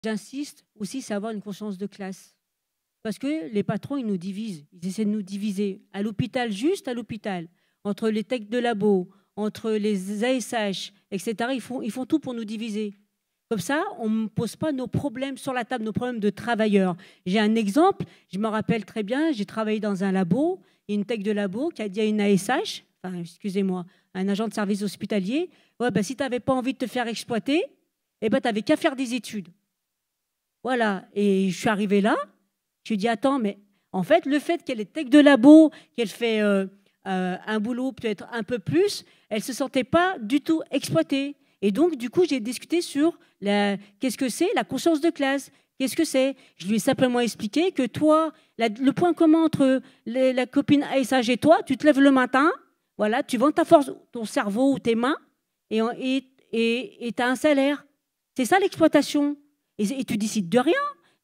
J'insiste aussi, c'est avoir une conscience de classe. Parce que les patrons, ils nous divisent. Ils essaient de nous diviser. À l'hôpital, juste à l'hôpital, entre les techs de labo, entre les ASH, etc., ils font tout pour nous diviser. Comme ça, on ne pose pas nos problèmes sur la table, nos problèmes de travailleurs. J'ai un exemple, je me rappelle très bien, j'ai travaillé dans un labo, il y a une tech de labo qui a dit à une ASH, enfin, excusez-moi, un agent de service hospitalier, ouais, ben, si tu n'avais pas envie de te faire exploiter, eh ben, tu n'avais qu'à faire des études. Voilà, et je suis arrivée là, je lui ai dit, attends, mais en fait, le fait qu'elle est tech de labo, qu'elle fait un boulot peut-être un peu plus, elle ne se sentait pas du tout exploitée. Et donc, du coup, j'ai discuté sur qu'est-ce que c'est la conscience de classe. Qu'est-ce que c'est? Je lui ai simplement expliqué que toi, le point commun entre la copine ASH et toi, tu te lèves le matin, voilà, tu vends ta force, ton cerveau ou tes mains, et tu as un salaire. C'est ça l'exploitation. Et tu décides de rien.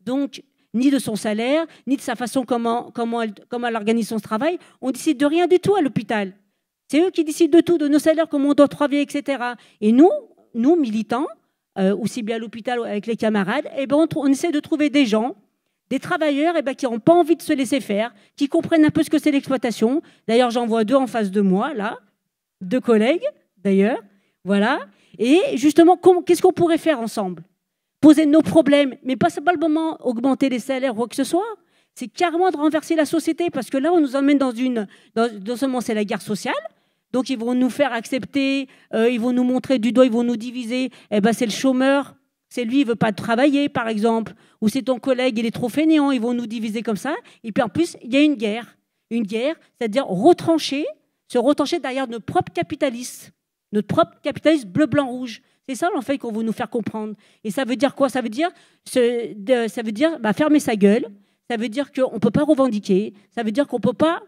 Donc, ni de son salaire, ni de sa façon comment elle organise son travail. On décide de rien du tout à l'hôpital. C'est eux qui décident de tout, de nos salaires, comment on doit travailler, etc. Et nous militants, aussi bien à l'hôpital avec les camarades, eh ben on essaie de trouver des gens, des travailleurs eh ben, qui n'ont pas envie de se laisser faire, qui comprennent un peu ce que c'est l'exploitation. D'ailleurs, j'en vois 2 en face de moi, là, 2 collègues, d'ailleurs. Voilà. Et justement, qu'est-ce qu'on pourrait faire ensemble? Poser nos problèmes, mais pas simplement augmenter les salaires ou quoi que ce soit. C'est carrément de renverser la société, parce que là, on nous emmène non seulement c'est la guerre sociale, donc ils vont nous faire accepter, ils vont nous montrer du doigt, ils vont nous diviser. Eh ben, c'est le chômeur, c'est lui, il ne veut pas travailler, par exemple, ou c'est ton collègue, il est trop fainéant, ils vont nous diviser comme ça. Et puis en plus, il y a une guerre, c'est-à-dire se retrancher derrière notre propre capitaliste bleu, blanc, rouge. C'est ça, en fait, qu'on veut nous faire comprendre. Et ça veut dire quoi? Ça veut dire fermer sa gueule. Ça veut dire qu'on ne peut pas revendiquer. Ça veut dire qu'on ne peut pas,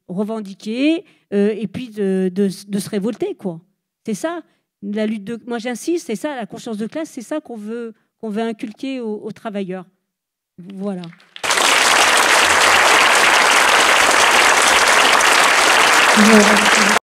revendiquer et puis de se révolter, quoi. C'est ça, la lutte moi, j'insiste, c'est ça, la conscience de classe, c'est ça qu'on veut inculquer aux travailleurs. Voilà.